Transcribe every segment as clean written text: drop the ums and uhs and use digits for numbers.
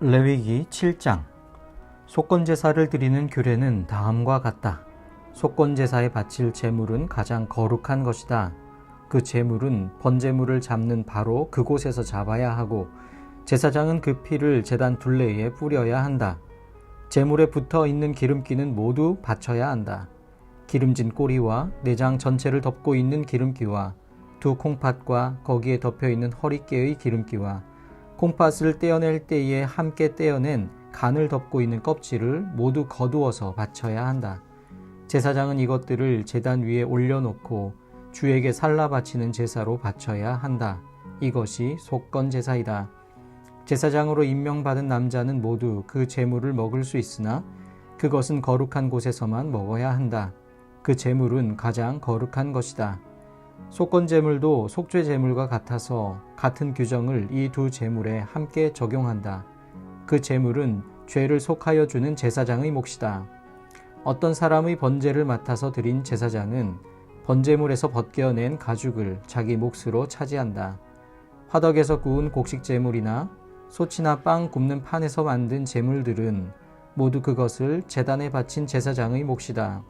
레위기 7장. 속건제사를 드리는 규례는 다음과 같다. 속건제사에 바칠 제물은 가장 거룩한 것이다. 그 제물은 번제물을 잡는 바로 그곳에서 잡아야 하고 제사장은 그 피를 제단 둘레에 뿌려야 한다. 제물에 붙어 있는 기름기는 모두 바쳐야 한다. 기름진 꼬리와 내장 전체를 덮고 있는 기름기와 두 콩팥과 거기에 덮여 있는 허리깨의 기름기와 콩팥을 떼어낼 때에 함께 떼어낸 간을 덮고 있는 껍질을 모두 거두어서 바쳐야 한다. 제사장은 이것들을 제단 위에 올려놓고 주에게 살라 바치는 제사로 바쳐야 한다. 이것이 속건 제사이다. 제사장으로 임명받은 남자는 모두 그 제물을 먹을 수 있으나 그것은 거룩한 곳에서만 먹어야 한다. 그 제물은 가장 거룩한 것이다. 속건 제물도 속죄 제물과 같아서 같은 규정을 이 두 제물에 함께 적용한다. 그 제물은 죄를 속하여 주는 제사장의 몫이다. 어떤 사람의 번제를 맡아서 드린 제사장은 번제물에서 벗겨낸 가죽을 자기 몫으로 차지한다. 화덕에서 구운 곡식 제물이나 솥이나 빵 굽는 판에서 만든 제물들은 모두 그것을 제단에 바친 제사장의 몫이다.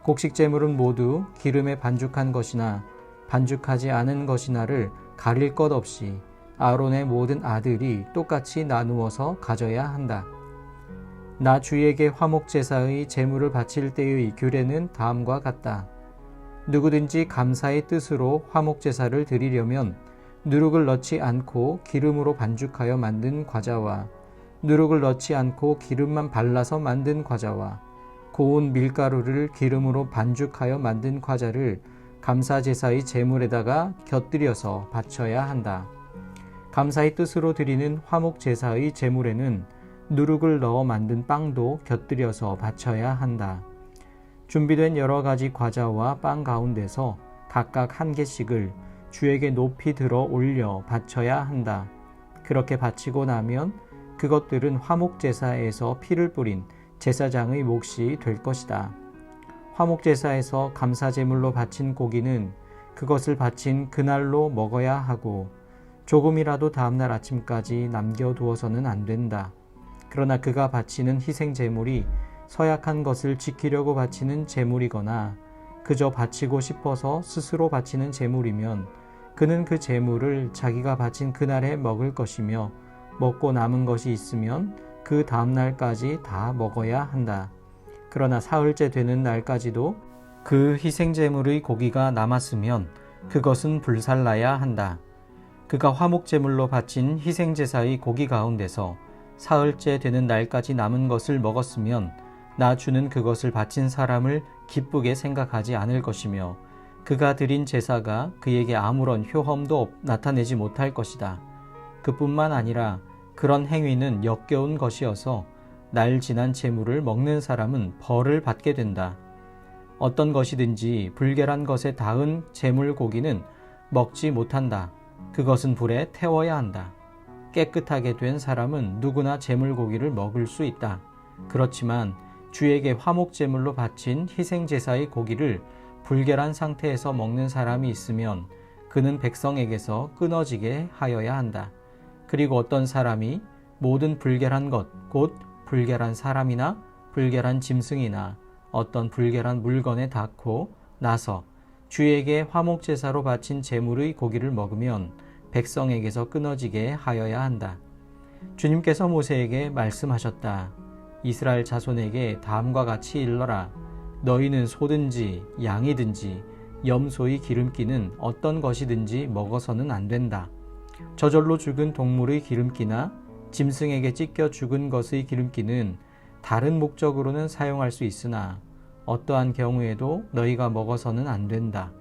곡식 제물은 모두 기름에 반죽한 것이나 반죽하지 않은 것이나를 가릴 것 없이 아론의 모든 아들이 똑같이 나누어서 가져야 한다. 나 주에게 화목제사의 제물을 바칠 때의 규례는 다음과 같다. 누구든지 감사의 뜻으로 화목제사를 드리려면 누룩을 넣지 않고 기름으로 반죽하여 만든 과자와 누룩을 넣지 않고 기름만 발라서 만든 과자와 고운 밀가루를 기름으로 반죽하여 만든 과자를 감사제사의 제물에다가 곁들여서 바쳐야 한다. 감사의 뜻으로 드리는 화목제사의 제물에는 누룩을 넣어 만든 빵도 곁들여서 바쳐야 한다. 준비된 여러 가지 과자와 빵 가운데서 각각 한 개씩을 주에게 높이 들어 올려 바쳐야 한다. 그렇게 바치고 나면 그것들은 화목제사에서 피를 뿌린 제사장의 몫이 될 것이다. 화목제사에서 감사제물로 바친 고기는 그것을 바친 그날로 먹어야 하고 조금이라도 다음날 아침까지 남겨두어서는 안 된다. 그러나 그가 바치는 희생제물이 서약한 것을 지키려고 바치는 제물이거나 그저 바치고 싶어서 스스로 바치는 제물이면 그는 그 제물을 자기가 바친 그날에 먹을 것이며 먹고 남은 것이 있으면 그 다음날까지 다 먹어야 한다. 그러나 사흘째 되는 날까지도 그 희생제물의 고기가 남았으면 그것은 불살라야 한다. 그가 화목제물로 바친 희생제사의 고기 가운데서 사흘째 되는 날까지 남은 것을 먹었으면 나 주는 그것을 바친 사람을 기쁘게 생각하지 않을 것이며 그가 드린 제사가 그에게 아무런 효험도 나타내지 못할 것이다. 그뿐만 아니라 그런 행위는 역겨운 것이어서 날 지난 제물을 먹는 사람은 벌을 받게 된다. 어떤 것이든지 불결한 것에 닿은 제물 고기는 먹지 못한다. 그것은 불에 태워야 한다. 깨끗하게 된 사람은 누구나 제물 고기를 먹을 수 있다. 그렇지만 주에게 화목제물로 바친 희생제사의 고기를 불결한 상태에서 먹는 사람이 있으면 그는 백성에게서 끊어지게 하여야 한다. 그리고 어떤 사람이 모든 불결한 것, 곧 불결한 사람이나 불결한 짐승이나 어떤 불결한 물건에 닿고 나서 주에게 화목제사로 바친 제물의 고기를 먹으면 백성에게서 끊어지게 하여야 한다. 주님께서 모세에게 말씀하셨다. 이스라엘 자손에게 다음과 같이 일러라. 너희는 소든지 양이든지 염소의 기름기는 어떤 것이든지 먹어서는 안 된다. 저절로 죽은 동물의 기름기나 짐승에게 찢겨 죽은 것의 기름기는 다른 목적으로는 사용할 수 있으나 어떠한 경우에도 너희가 먹어서는 안 된다.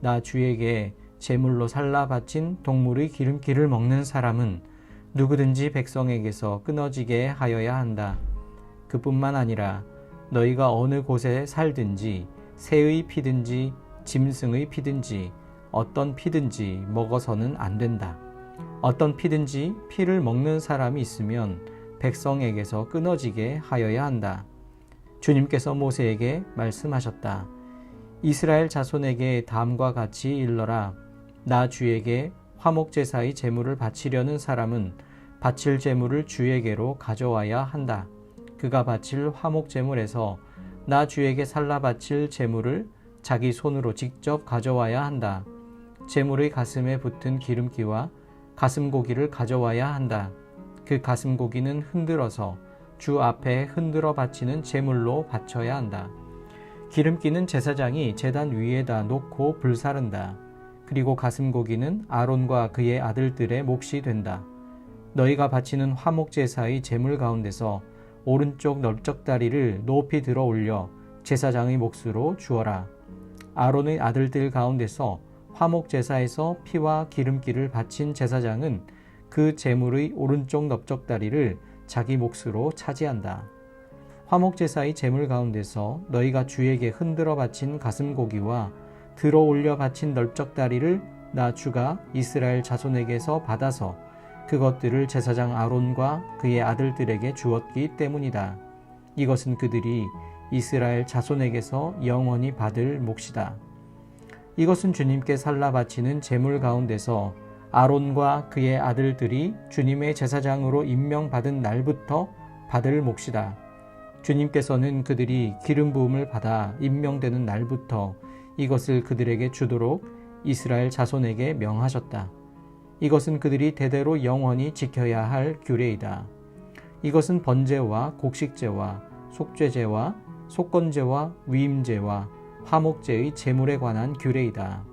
나 주에게 제물로 살라 바친 동물의 기름기를 먹는 사람은 누구든지 백성에게서 끊어지게 하여야 한다. 그뿐만 아니라 너희가 어느 곳에 살든지 새의 피든지 짐승의 피든지 어떤 피든지 먹어서는 안 된다. 어떤 피든지 피를 먹는 사람이 있으면 백성에게서 끊어지게 하여야 한다. 주님께서 모세에게 말씀하셨다. 이스라엘 자손에게 다음과 같이 일러라. 나 주에게 화목제사의 제물을 바치려는 사람은 바칠 제물을 주에게로 가져와야 한다. 그가 바칠 화목 제물에서 나 주에게 살라 바칠 제물을 자기 손으로 직접 가져와야 한다. 제물의 가슴에 붙은 기름기와 가슴고기를 가져와야 한다. 그 가슴고기는 흔들어서 주 앞에 흔들어 바치는 제물로 바쳐야 한다. 기름기는 제사장이 제단 위에다 놓고 불사른다. 그리고 가슴고기는 아론과 그의 아들들의 몫이 된다. 너희가 바치는 화목제사의 제물 가운데서 오른쪽 넓적다리를 높이 들어 올려 제사장의 몫으로 주어라. 아론의 아들들 가운데서 화목제사에서 피와 기름기를 바친 제사장은 그 제물의 오른쪽 넓적다리를 자기 몫으로 차지한다. 화목제사의 제물 가운데서 너희가 주에게 흔들어 바친 가슴고기와 들어 올려 바친 넓적다리를 나 주가 이스라엘 자손에게서 받아서 그것들을 제사장 아론과 그의 아들들에게 주었기 때문이다. 이것은 그들이 이스라엘 자손에게서 영원히 받을 몫이다. 이것은 주님께 살라 바치는 제물 가운데서 아론과 그의 아들들이 주님의 제사장으로 임명받은 날부터 받을 몫이다. 주님께서는 그들이 기름 부음을 받아 임명되는 날부터 이것을 그들에게 주도록 이스라엘 자손에게 명하셨다. 이것은 그들이 대대로 영원히 지켜야 할 규례이다. 이것은 번제와 곡식제와 속죄제와 속건제와 위임제와 화목제의 제물에 관한 규례이다.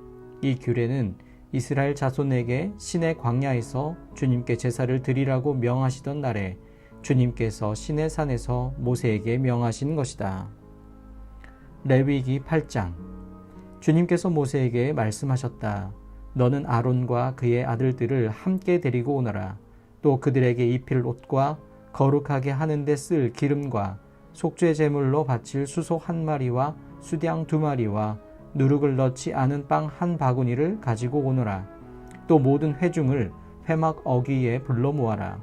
이 규례는 이스라엘 자손에게 신의 광야에서 주님께 제사를 드리라고 명하시던 날에 주님께서 시내 산에서 모세에게 명하신 것이다. 레위기 8장. 주님께서 모세에게 말씀하셨다. 너는 아론과 그의 아들들을 함께 데리고 오너라. 또 그들에게 입힐 옷과 거룩하게 하는 데 쓸 기름과 속죄 제물로 바칠 수소 1마리와 수양 2마리와 누룩을 넣지 않은 빵 1바구니를 가지고 오너라. 또 모든 회중을 회막 어귀에 불러 모아라.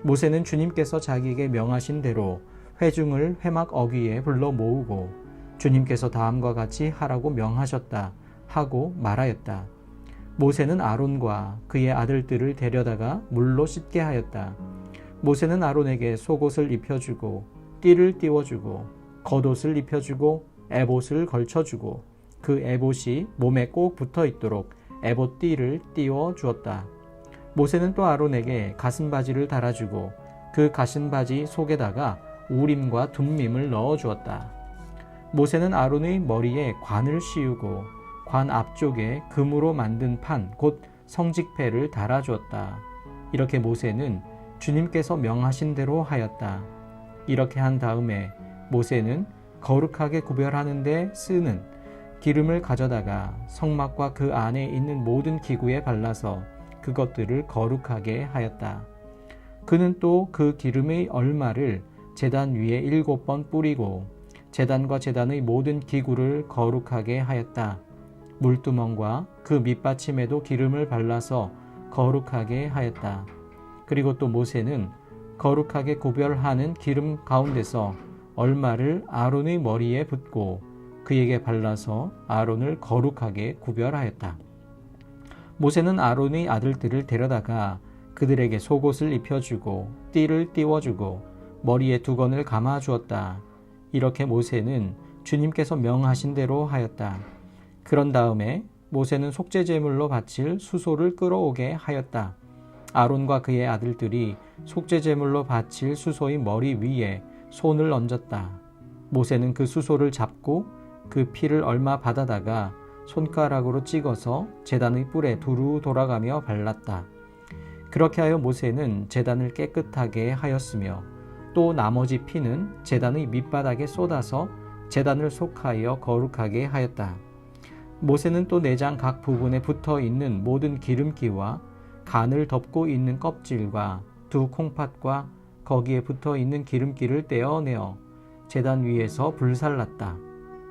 모세는 주님께서 자기에게 명하신 대로 회중을 회막 어귀에 불러 모으고 주님께서 다음과 같이 하라고 명하셨다 하고 말하였다. 모세는 아론과 그의 아들들을 데려다가 물로 씻게 하였다. 모세는 아론에게 속옷을 입혀주고 띠를 띄워주고 겉옷을 입혀주고 에봇을 걸쳐주고 그 에봇이 몸에 꼭 붙어있도록 에봇 띠를 띄워 주었다. 모세는 또 아론에게 가슴바지를 달아주고 그 가슴바지 속에다가 우림과 둠밈을 넣어 주었다. 모세는 아론의 머리에 관을 씌우고 관 앞쪽에 금으로 만든 판, 곧 성직패를 달아주었다. 이렇게 모세는 주님께서 명하신 대로 하였다. 이렇게 한 다음에 모세는 거룩하게 구별하는 데 쓰는 기름을 가져다가 성막과 그 안에 있는 모든 기구에 발라서 그것들을 거룩하게 하였다. 그는 또 그 기름의 얼마를 제단 위에 7번 뿌리고 제단과 제단의 모든 기구를 거룩하게 하였다. 물두멍과 그 밑받침에도 기름을 발라서 거룩하게 하였다. 그리고 또 모세는 거룩하게 구별하는 기름 가운데서 얼마를 아론의 머리에 붓고 그에게 발라서 아론을 거룩하게 구별하였다. 모세는 아론의 아들들을 데려다가 그들에게 속옷을 입혀주고 띠를 띄워주고 머리에 두건을 감아주었다. 이렇게 모세는 주님께서 명하신 대로 하였다. 그런 다음에 모세는 속죄제물로 바칠 수소를 끌어오게 하였다. 아론과 그의 아들들이 속죄제물로 바칠 수소의 머리 위에 손을 얹었다. 모세는 그 수소를 잡고 그 피를 얼마 받아다가 손가락으로 찍어서 제단의 뿔에 두루 돌아가며 발랐다. 그렇게 하여 모세는 제단을 깨끗하게 하였으며 또 나머지 피는 제단의 밑바닥에 쏟아서 제단을 속하여 거룩하게 하였다. 모세는 또 내장 각 부분에 붙어 있는 모든 기름기와 간을 덮고 있는 껍질과 두 콩팥과 거기에 붙어 있는 기름기를 떼어내어 제단 위에서 불살랐다.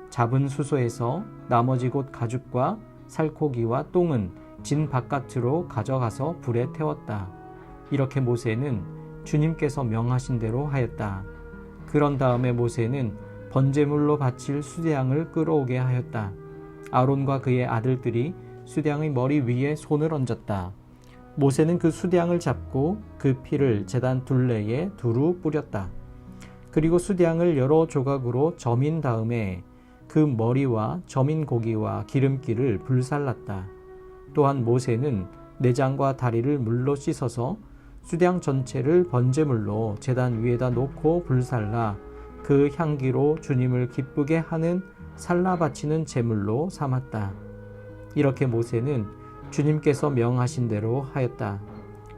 잡은 수소에서 나머지 곧 가죽과 살코기와 똥은 진 바깥으로 가져가서 불에 태웠다. 이렇게 모세는 주님께서 명하신 대로 하였다. 그런 다음에 모세는 번제물로 바칠 수대양을 끌어오게 하였다. 아론과 그의 아들들이 수대양의 머리 위에 손을 얹었다. 모세는 그 수량을 잡고 그 피를 제단 둘레에 두루 뿌렸다. 그리고 수량을 여러 조각으로 저민 다음에 그 머리와 저민 고기와 기름기를 불살랐다. 또한 모세는 내장과 다리를 물로 씻어서 수량 전체를 번제물로 제단 위에다 놓고 불살라 그 향기로 주님을 기쁘게 하는 살라 바치는 제물로 삼았다. 이렇게 모세는 주님께서 명하신 대로 하였다.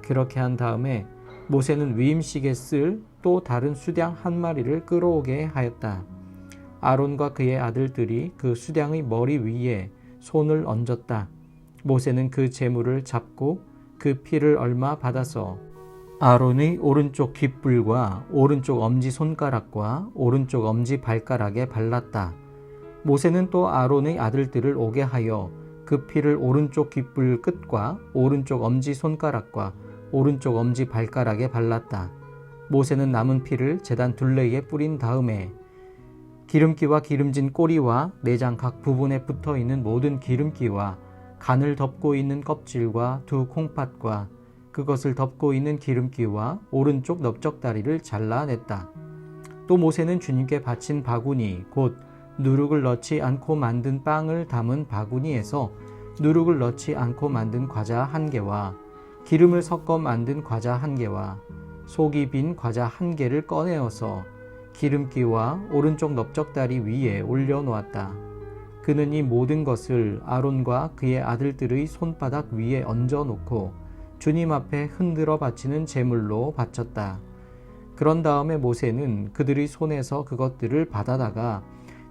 그렇게 한 다음에 모세는 위임식에 쓸 또 다른 수량 한 마리를 끌어오게 하였다. 아론과 그의 아들들이 그 수량의 머리 위에 손을 얹었다. 모세는 그 제물을 잡고 그 피를 얼마 받아서 아론의 오른쪽 귓불과 오른쪽 엄지손가락과 오른쪽 엄지발가락에 발랐다. 모세는 또 아론의 아들들을 오게 하여 그 피를 오른쪽 귓불 끝과 오른쪽 엄지손가락과 오른쪽 엄지발가락에 발랐다. 모세는 남은 피를 제단 둘레에 뿌린 다음에 기름기와 기름진 꼬리와 내장 각 부분에 붙어있는 모든 기름기와 간을 덮고 있는 껍질과 두 콩팥과 그것을 덮고 있는 기름기와 오른쪽 넓적다리를 잘라냈다. 또 모세는 주님께 바친 바구니 곧 누룩을 넣지 않고 만든 빵을 담은 바구니에서 누룩을 넣지 않고 만든 과자 1개와 기름을 섞어 만든 과자 1개와 속이 빈 과자 1개를 꺼내어서 기름기와 오른쪽 넓적다리 위에 올려놓았다. 그는 이 모든 것을 아론과 그의 아들들의 손바닥 위에 얹어놓고 주님 앞에 흔들어 바치는 제물로 바쳤다. 그런 다음에 모세는 그들의 손에서 그것들을 받아다가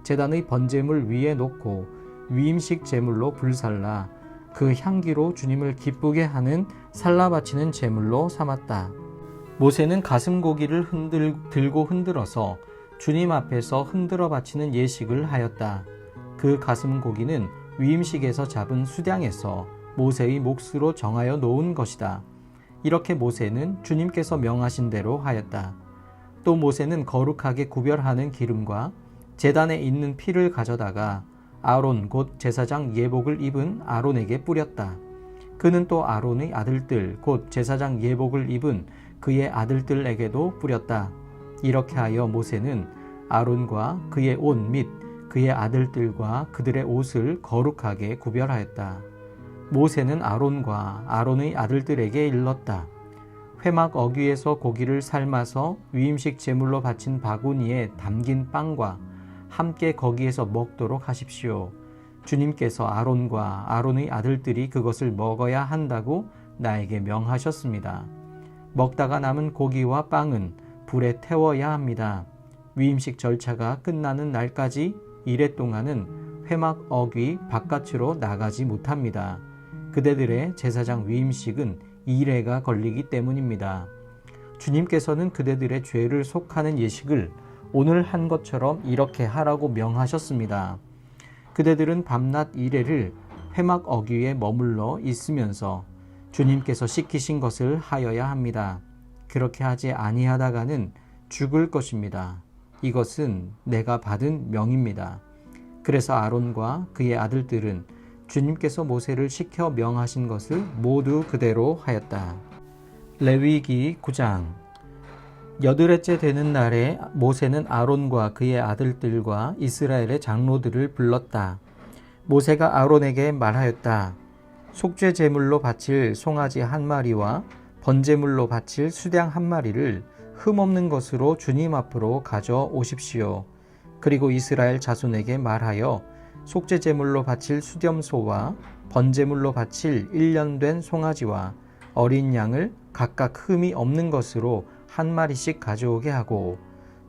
제단의 번제물 위에 놓고 위임식 제물로 불살라 그 향기로 주님을 기쁘게 하는 살라 바치는 제물로 삼았다. 모세는 가슴 고기를 들고 흔들어서 주님 앞에서 흔들어 바치는 예식을 하였다. 그 가슴 고기는 위임식에서 잡은 수량에서 모세의 몫으로 정하여 놓은 것이다. 이렇게 모세는 주님께서 명하신 대로 하였다. 또 모세는 거룩하게 구별하는 기름과 제단에 있는 피를 가져다가 아론 곧 제사장 예복을 입은 아론에게 뿌렸다. 그는 또 아론의 아들들 곧 제사장 예복을 입은 그의 아들들에게도 뿌렸다. 이렇게 하여 모세는 아론과 그의 옷 및 그의 아들들과 그들의 옷을 거룩하게 구별하였다. 모세는 아론과 아론의 아들들에게 일렀다. 회막 어귀에서 고기를 삶아서 위임식 제물로 바친 바구니에 담긴 빵과 함께 거기에서 먹도록 하십시오. 주님께서 아론과 아론의 아들들이 그것을 먹어야 한다고 나에게 명하셨습니다. 먹다가 남은 고기와 빵은 불에 태워야 합니다. 위임식 절차가 끝나는 날까지 이래 동안은 회막 어귀 바깥으로 나가지 못합니다. 그대들의 제사장 위임식은 이래가 걸리기 때문입니다. 주님께서는 그대들의 죄를 속하는 예식을 오늘 한 것처럼 이렇게 하라고 명하셨습니다. 그대들은 밤낮 이래를 회막 어귀에 머물러 있으면서 주님께서 시키신 것을 하여야 합니다. 그렇게 하지 아니하다가는 죽을 것입니다. 이것은 내가 받은 명입니다. 그래서 아론과 그의 아들들은 주님께서 모세를 시켜 명하신 것을 모두 그대로 하였다. 레위기 9장. 여드레째 되는 날에 모세는 아론과 그의 아들들과 이스라엘의 장로들을 불렀다. 모세가 아론에게 말하였다. 속죄 제물로 바칠 송아지 1마리와 번제물로 바칠 수량 1마리를 흠없는 것으로 주님 앞으로 가져오십시오. 그리고 이스라엘 자손에게 말하여 속죄 제물로 바칠 수렴소와 번제물로 바칠 1년 된 송아지와 어린 양을 각각 흠이 없는 것으로 1마리씩 가져오게 하고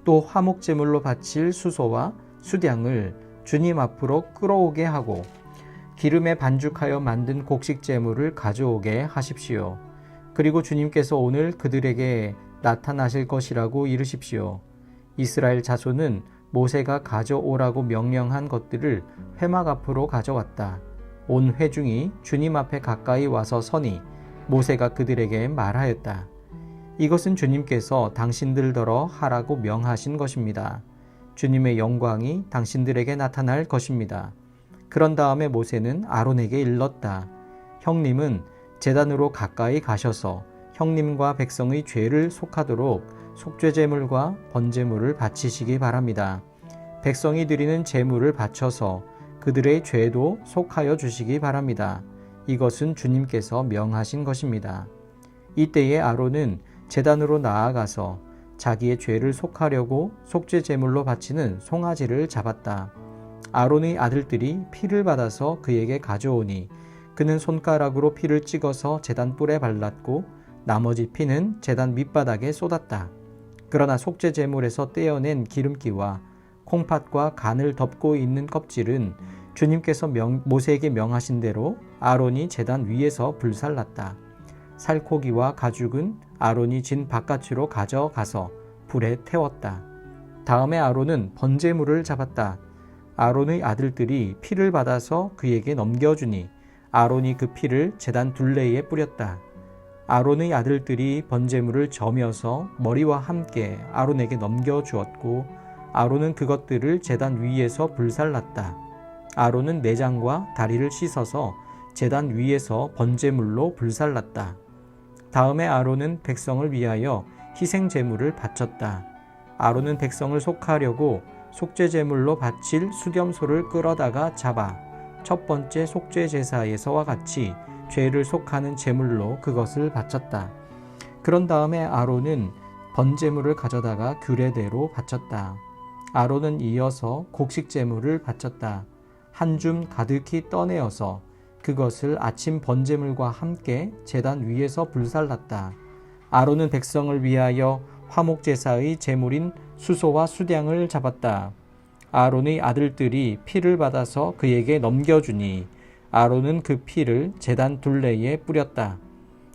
또 화목 제물로 바칠 수소와 수량을 주님 앞으로 끌어오게 하고 기름에 반죽하여 만든 곡식 제물을 가져오게 하십시오. 그리고 주님께서 오늘 그들에게 나타나실 것이라고 이르십시오. 이스라엘 자손은 모세가 가져오라고 명령한 것들을 회막 앞으로 가져왔다. 온 회중이 주님 앞에 가까이 와서 서니 모세가 그들에게 말하였다. 이것은 주님께서 당신들더러 하라고 명하신 것입니다. 주님의 영광이 당신들에게 나타날 것입니다. 그런 다음에 모세는 아론에게 일렀다. 형님은 제단으로 가까이 가셔서 형님과 백성의 죄를 속하도록 속죄제물과 번제물을 바치시기 바랍니다. 백성이 드리는 제물을 바쳐서 그들의 죄도 속하여 주시기 바랍니다. 이것은 주님께서 명하신 것입니다. 이때에 아론은 제단으로 나아가서 자기의 죄를 속하려고 속죄제물로 바치는 송아지를 잡았다. 아론의 아들들이 피를 받아서 그에게 가져오니 그는 손가락으로 피를 찍어서 제단 뿔에 발랐고 나머지 피는 제단 밑바닥에 쏟았다. 그러나 속죄제물에서 떼어낸 기름기와 콩팥과 간을 덮고 있는 껍질은 주님께서 모세에게 명하신 대로 아론이 제단 위에서 불살랐다. 살코기와 가죽은 아론이 진 바깥으로 가져가서 불에 태웠다. 다음에 아론은 번제물을 잡았다. 아론의 아들들이 피를 받아서 그에게 넘겨주니 아론이 그 피를 제단 둘레에 뿌렸다. 아론의 아들들이 번제물을 저며서 머리와 함께 아론에게 넘겨주었고 아론은 그것들을 제단 위에서 불살랐다. 아론은 내장과 다리를 씻어서 제단 위에서 번제물로 불살랐다. 다음에 아론은 백성을 위하여 희생제물을 바쳤다. 아론은 백성을 속하려고 속죄제물로 바칠 수렴소를 끌어다가 잡아 첫 번째 속죄제사에서와 같이 죄를 속하는 제물로 그것을 바쳤다. 그런 다음에 아론은 번제물을 가져다가 규례대로 바쳤다. 아론은 이어서 곡식제물을 바쳤다. 한 줌 가득히 떠내어서 그것을 아침 번제물과 함께 제단 위에서 불살랐다. 아론은 백성을 위하여 화목제사의 제물인 수소와 수량을 잡았다. 아론의 아들들이 피를 받아서 그에게 넘겨주니 아론은 그 피를 제단 둘레에 뿌렸다.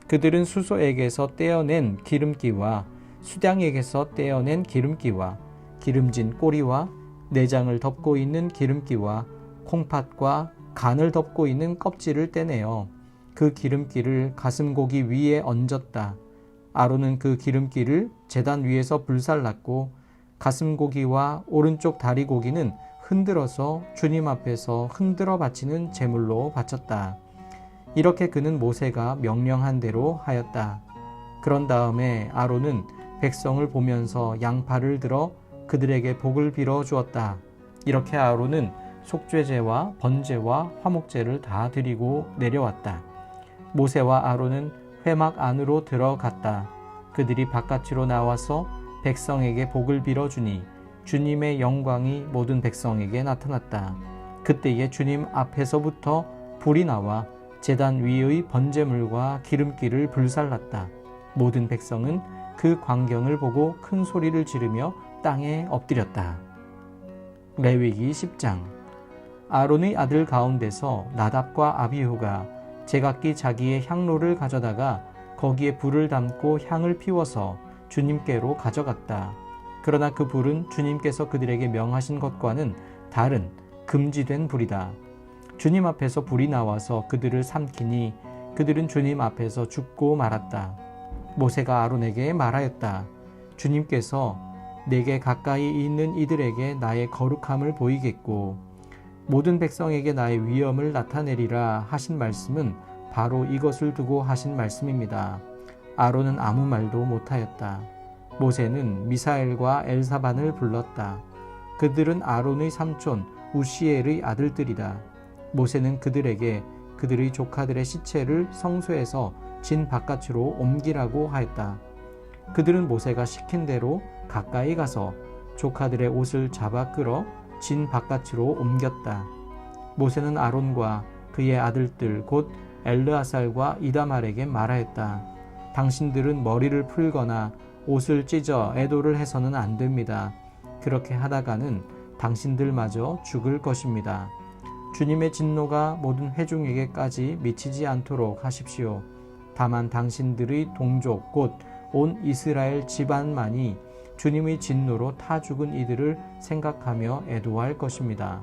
그들은 수소에게서 떼어낸 기름기와 수량에게서 떼어낸 기름기와 기름진 꼬리와 내장을 덮고 있는 기름기와 콩팥과 간을 덮고 있는 껍질을 떼내어 그 기름기를 가슴고기 위에 얹었다. 아론은 그 기름기를 제단 위에서 불살랐고 가슴고기와 오른쪽 다리고기는 흔들어서 주님 앞에서 흔들어 바치는 제물로 바쳤다. 이렇게 그는 모세가 명령한 대로 하였다. 그런 다음에 아론은 백성을 보면서 양팔을 들어 그들에게 복을 빌어 주었다. 이렇게 아론은 속죄제와 번제와 화목제를 다 드리고 내려왔다. 모세와 아론은 회막 안으로 들어갔다. 그들이 바깥으로 나와서 백성에게 복을 빌어주니 주님의 영광이 모든 백성에게 나타났다. 그때에 주님 앞에서부터 불이 나와 제단 위의 번제물과 기름기를 불살랐다. 모든 백성은 그 광경을 보고 큰 소리를 지르며 땅에 엎드렸다. 레위기 10장. 아론의 아들 가운데서 나답과 아비후가 제각기 자기의 향로를 가져다가 거기에 불을 담고 향을 피워서 주님께로 가져갔다. 그러나 그 불은 주님께서 그들에게 명하신 것과는 다른 금지된 불이다. 주님 앞에서 불이 나와서 그들을 삼키니 그들은 주님 앞에서 죽고 말았다. 모세가 아론에게 말하였다. 주님께서 내게 가까이 있는 이들에게 나의 거룩함을 보이겠고 모든 백성에게 나의 위엄을 나타내리라 하신 말씀은 바로 이것을 두고 하신 말씀입니다. 아론은 아무 말도 못하였다. 모세는 미사엘과 엘사반을 불렀다. 그들은 아론의 삼촌 우시엘의 아들들이다. 모세는 그들에게 그들의 조카들의 시체를 성소에서 진 바깥으로 옮기라고 하였다. 그들은 모세가 시킨 대로 가까이 가서 조카들의 옷을 잡아 끌어 진 바깥으로 옮겼다. 모세는 아론과 그의 아들들 곧 엘르아살과 이다말에게 말하였다. 당신들은 머리를 풀거나 옷을 찢어 애도를 해서는 안 됩니다. 그렇게 하다가는 당신들마저 죽을 것입니다. 주님의 진노가 모든 회중에게까지 미치지 않도록 하십시오. 다만 당신들의 동족 곧 온 이스라엘 집안만이 주님의 진노로 타 죽은 이들을 생각하며 애도할 것입니다.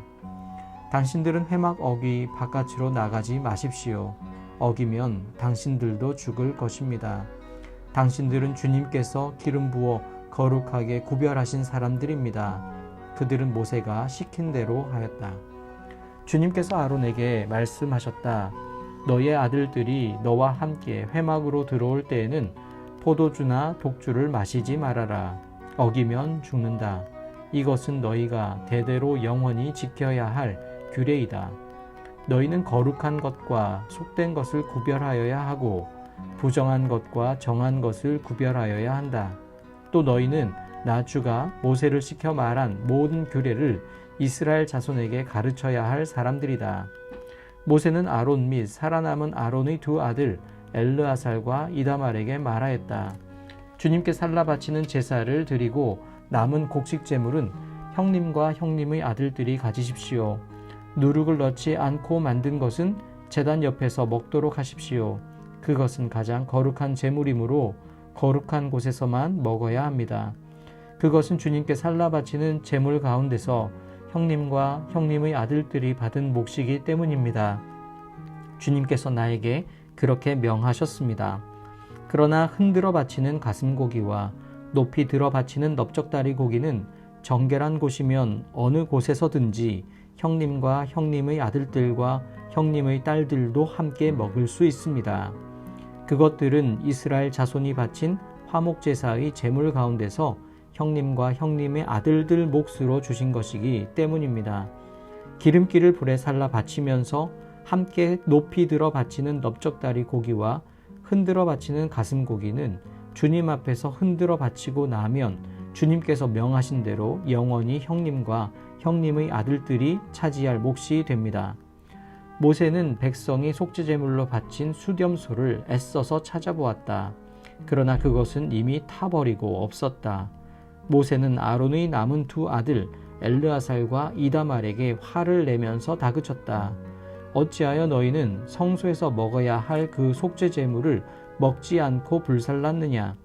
당신들은 회막 어귀 바깥으로 나가지 마십시오. 어기면 당신들도 죽을 것입니다. 당신들은 주님께서 기름 부어 거룩하게 구별하신 사람들입니다. 그들은 모세가 시킨 대로 하였다. 주님께서 아론에게 말씀하셨다. 너의 아들들이 너와 함께 회막으로 들어올 때에는 포도주나 독주를 마시지 말아라. 어기면 죽는다. 이것은 너희가 대대로 영원히 지켜야 할 규례이다. 너희는 거룩한 것과 속된 것을 구별하여야 하고 부정한 것과 정한 것을 구별하여야 한다. 또 너희는 나 주가 모세를 시켜 말한 모든 규례를 이스라엘 자손에게 가르쳐야 할 사람들이다. 모세는 아론 및 살아남은 아론의 두 아들 엘르아살과 이다말에게 말하였다. 주님께 살라 바치는 제사를 드리고 남은 곡식 제물은 형님과 형님의 아들들이 가지십시오. 누룩을 넣지 않고 만든 것은 제단 옆에서 먹도록 하십시오. 그것은 가장 거룩한 제물이므로 거룩한 곳에서만 먹어야 합니다. 그것은 주님께 살라 바치는 제물 가운데서 형님과 형님의 아들들이 받은 몫이기 때문입니다. 주님께서 나에게 그렇게 명하셨습니다. 그러나 흔들어 바치는 가슴고기와 높이 들어 바치는 넓적다리 고기는 정결한 곳이면 어느 곳에서든지 형님과 형님의 아들들과 형님의 딸들도 함께 먹을 수 있습니다. 그것들은 이스라엘 자손이 바친 화목제사의 제물 가운데서 형님과 형님의 아들들 몫으로 주신 것이기 때문입니다. 기름기를 불에 살라 바치면서 함께 높이 들어 바치는 넓적다리 고기와 흔들어 바치는 가슴 고기는 주님 앞에서 흔들어 바치고 나면 주님께서 명하신 대로 영원히 형님과 형님의 아들들이 차지할 몫이 됩니다. 모세는 백성이 속죄제물로 바친 수렴소를 애써서 찾아보았다. 그러나 그것은 이미 타버리고 없었다. 모세는 아론의 남은 두 아들 엘르아살과 이다말에게 화를 내면서 다그쳤다. 어찌하여 너희는 성소에서 먹어야 할 그 속죄제물을 먹지 않고 불살랐느냐?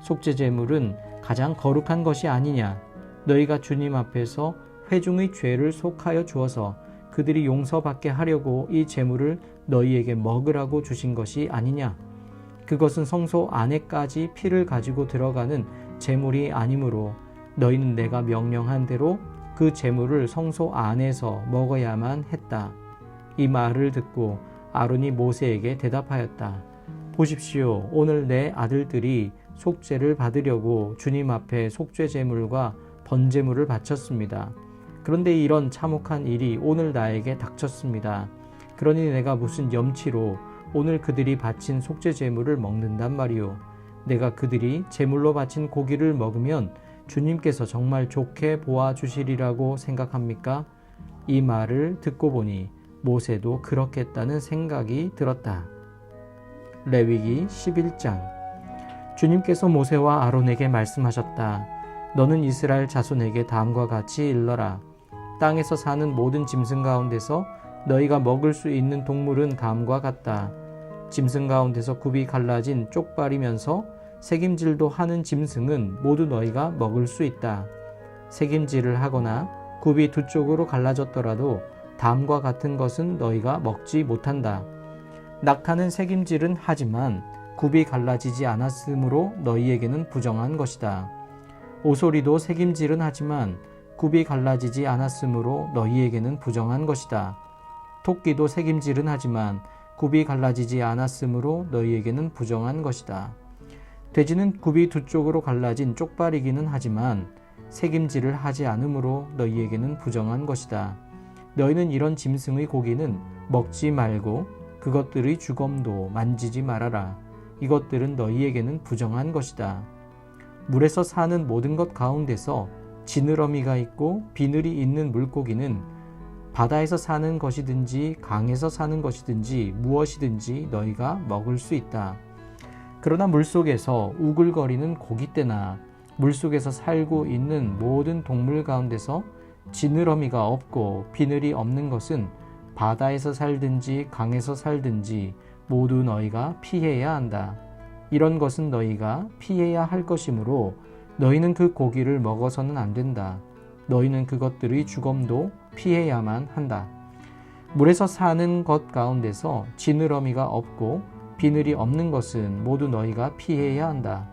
속죄제물은 가장 거룩한 것이 아니냐? 너희가 주님 앞에서 회중의 죄를 속하여 주어서 그들이 용서받게 하려고 이 제물을 너희에게 먹으라고 주신 것이 아니냐? 그것은 성소 안에까지 피를 가지고 들어가는 제물이 아니므로 너희는 내가 명령한 대로 그 제물을 성소 안에서 먹어야만 했다. 이 말을 듣고 아론이 모세에게 대답하였다. 보십시오. 오늘 내 아들들이 속죄를 받으려고 주님 앞에 속죄 제물과 번제물을 바쳤습니다. 그런데 이런 참혹한 일이 오늘 나에게 닥쳤습니다. 그러니 내가 무슨 염치로 오늘 그들이 바친 속죄 제물을 먹는단 말이오. 내가 그들이 제물로 바친 고기를 먹으면 주님께서 정말 좋게 보아 주시리라고 생각합니까? 이 말을 듣고 보니 모세도 그렇겠다는 생각이 들었다. 레위기 11장. 주님께서 모세와 아론에게 말씀하셨다. 너는 이스라엘 자손에게 다음과 같이 일러라. 땅에서 사는 모든 짐승 가운데서 너희가 먹을 수 있는 동물은 다음과 같다. 짐승 가운데서 굽이 갈라진 쪽발이면서 색임질도 하는 짐승은 모두 너희가 먹을 수 있다. 색임질을 하거나 굽이 두 쪽으로 갈라졌더라도 다음과 같은 것은 너희가 먹지 못한다. 낙타는 색임질은 하지만 굽이 갈라지지 않았으므로 너희에게는 부정한 것이다. 오소리도 색임질은 하지만 굽이 갈라지지 않았으므로 너희에게는 부정한 것이다. 토끼도 색임질은 하지만 굽이 갈라지지 않았으므로 너희에게는 부정한 것이다. 돼지는 굽이 두 쪽으로 갈라진 쪽발이기는 하지만 색임질을 하지 않으므로 너희에게는 부정한 것이다. 너희는 이런 짐승의 고기는 먹지 말고 그것들의 주검도 만지지 말아라. 이것들은 너희에게는 부정한 것이다. 물에서 사는 모든 것 가운데서 지느러미가 있고 비늘이 있는 물고기는 바다에서 사는 것이든지 강에서 사는 것이든지 무엇이든지 너희가 먹을 수 있다. 그러나 물속에서 우글거리는 고깃대나 물속에서 살고 있는 모든 동물 가운데서 지느러미가 없고 비늘이 없는 것은 바다에서 살든지 강에서 살든지 모두 너희가 피해야 한다. 이런 것은 너희가 피해야 할 것이므로 너희는 그 고기를 먹어서는 안 된다. 너희는 그것들의 주검도 피해야만 한다. 물에서 사는 것 가운데서 지느러미가 없고 비늘이 없는 것은 모두 너희가 피해야 한다.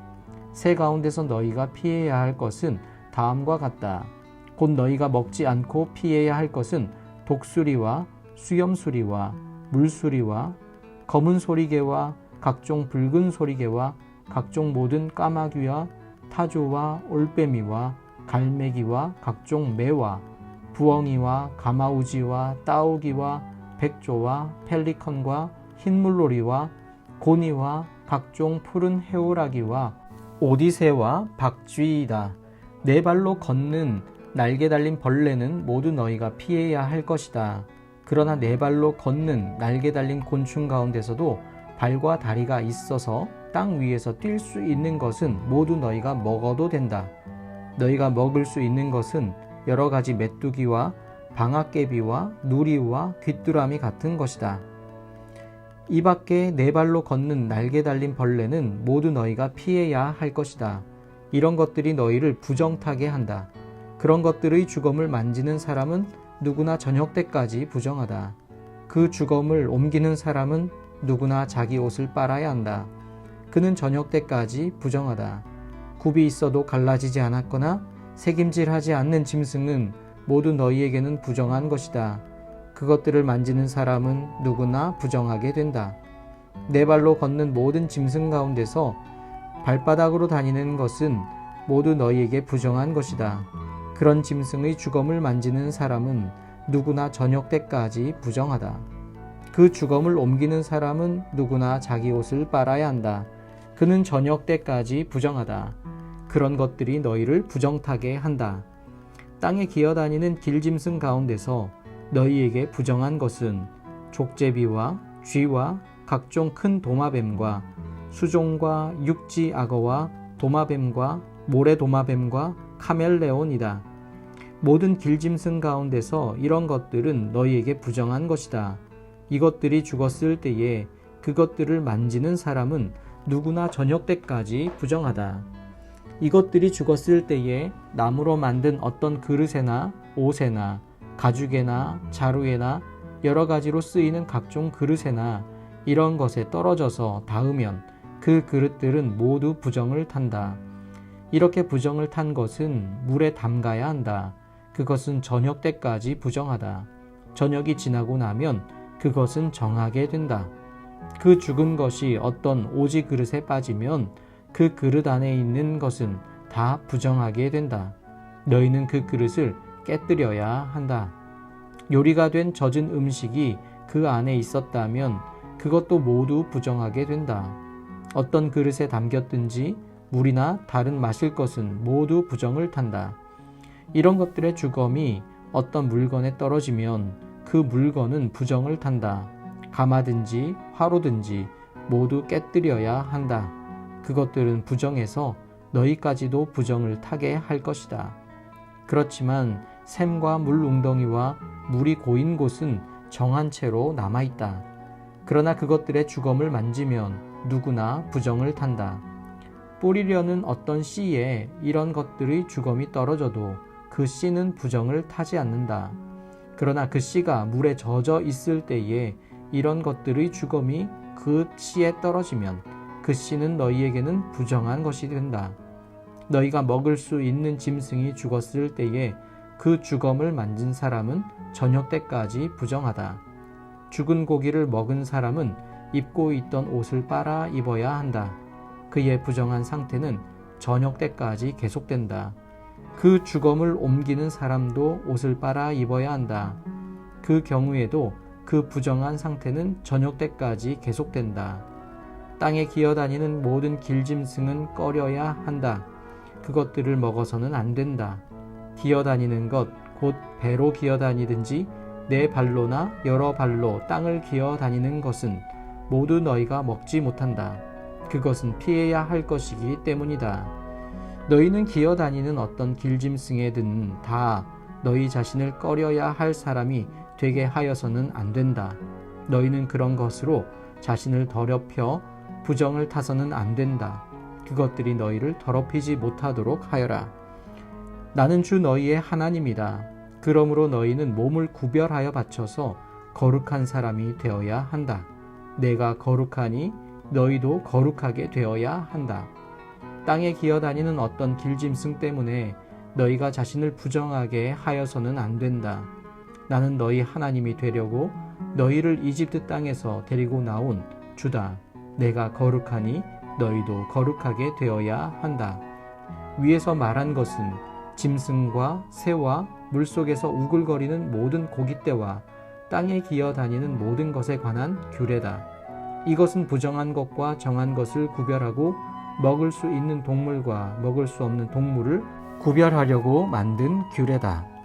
새 가운데서 너희가 피해야 할 것은 다음과 같다. 곧 너희가 먹지 않고 피해야 할 것은 독수리와 수염수리와 물수리와 검은 소리개와 각종 붉은 소리개와 각종 모든 까마귀와 타조와 올빼미와 갈매기와 각종 매와 부엉이와 가마우지와 따오기와 백조와 펠리컨과 흰물놀이와 고니와 각종 푸른 해오라기와 오디새와 박쥐이다. 네 발로 걷는 날개 달린 벌레는 모두 너희가 피해야 할 것이다. 그러나 네 발로 걷는 날개 달린 곤충 가운데서도 발과 다리가 있어서 땅 위에서 뛸 수 있는 것은 모두 너희가 먹어도 된다. 너희가 먹을 수 있는 것은 여러 가지 메뚜기와 방앗개비와 누리와 귀뚜라미 같은 것이다. 이 밖에 네 발로 걷는 날개 달린 벌레는 모두 너희가 피해야 할 것이다. 이런 것들이 너희를 부정타게 한다. 그런 것들의 주검을 만지는 사람은 누구나 저녁 때까지 부정하다. 그 주검을 옮기는 사람은 누구나 자기 옷을 빨아야 한다. 그는 저녁 때까지 부정하다. 굽이 있어도 갈라지지 않았거나 새김질하지 않는 짐승은 모두 너희에게는 부정한 것이다. 그것들을 만지는 사람은 누구나 부정하게 된다. 네 발로 걷는 모든 짐승 가운데서 발바닥으로 다니는 것은 모두 너희에게 부정한 것이다. 그런 짐승의 주검을 만지는 사람은 누구나 저녁 때까지 부정하다. 그 주검을 옮기는 사람은 누구나 자기 옷을 빨아야 한다. 그는 저녁 때까지 부정하다. 그런 것들이 너희를 부정타게 한다. 땅에 기어다니는 길짐승 가운데서 너희에게 부정한 것은 족제비와 쥐와 각종 큰 도마뱀과 수종과 육지 악어와 도마뱀과 모래도마뱀과 카멜레온이다. 모든 길짐승 가운데서 이런 것들은 너희에게 부정한 것이다. 이것들이 죽었을 때에 그것들을 만지는 사람은 누구나 저녁 때까지 부정하다. 이것들이 죽었을 때에 나무로 만든 어떤 그릇에나 옷에나 가죽에나 자루에나 여러 가지로 쓰이는 각종 그릇에나 이런 것에 떨어져서 닿으면 그 그릇들은 모두 부정을 탄다. 이렇게 부정을 탄 것은 물에 담가야 한다. 그것은 저녁 때까지 부정하다. 저녁이 지나고 나면 그것은 정하게 된다. 그 죽은 것이 어떤 오지 그릇에 빠지면 그 그릇 안에 있는 것은 다 부정하게 된다. 너희는 그 그릇을 깨뜨려야 한다. 요리가 된 젖은 음식이 그 안에 있었다면 그것도 모두 부정하게 된다. 어떤 그릇에 담겼든지 물이나 다른 마실 것은 모두 부정을 탄다. 이런 것들의 주검이 어떤 물건에 떨어지면 그 물건은 부정을 탄다. 가마든지 화로든지 모두 깨뜨려야 한다. 그것들은 부정해서 너희까지도 부정을 타게 할 것이다. 그렇지만 샘과 물 웅덩이와 물이 고인 곳은 정한 채로 남아있다. 그러나 그것들의 주검을 만지면 누구나 부정을 탄다. 뿌리려는 어떤 씨에 이런 것들의 주검이 떨어져도 그 씨는 부정을 타지 않는다. 그러나 그 씨가 물에 젖어 있을 때에 이런 것들의 주검이 그 씨에 떨어지면 그 씨는 너희에게는 부정한 것이 된다. 너희가 먹을 수 있는 짐승이 죽었을 때에 그 주검을 만진 사람은 저녁 때까지 부정하다. 죽은 고기를 먹은 사람은 입고 있던 옷을 빨아 입어야 한다. 그의 부정한 상태는 저녁 때까지 계속된다. 그 주검을 옮기는 사람도 옷을 빨아 입어야 한다. 그 경우에도 그 부정한 상태는 저녁 때까지 계속된다. 땅에 기어다니는 모든 길짐승은 꺼려야 한다. 그것들을 먹어서는 안 된다. 기어다니는 것, 곧 배로 기어다니든지 네 발로나 여러 발로 땅을 기어다니는 것은 모두 너희가 먹지 못한다. 그것은 피해야 할 것이기 때문이다. 너희는 기어다니는 어떤 길짐승에든 다 너희 자신을 꺼려야 할 사람이 되게 하여서는 안 된다. 너희는 그런 것으로 자신을 더럽혀 부정을 타서는 안 된다. 그것들이 너희를 더럽히지 못하도록 하여라. 나는 주 너희의 하나님이다. 그러므로 너희는 몸을 구별하여 바쳐서 거룩한 사람이 되어야 한다. 내가 거룩하니 너희도 거룩하게 되어야 한다. 땅에 기어다니는 어떤 길짐승 때문에 너희가 자신을 부정하게 하여서는 안 된다. 나는 너희 하나님이 되려고 너희를 이집트 땅에서 데리고 나온 주다. 내가 거룩하니 너희도 거룩하게 되어야 한다. 위에서 말한 것은 짐승과 새와 물속에서 우글거리는 모든 고깃대와 땅에 기어다니는 모든 것에 관한 규례다. 이것은 부정한 것과 정한 것을 구별하고 먹을 수 있는 동물과 먹을 수 없는 동물을 구별하려고 만든 규례다.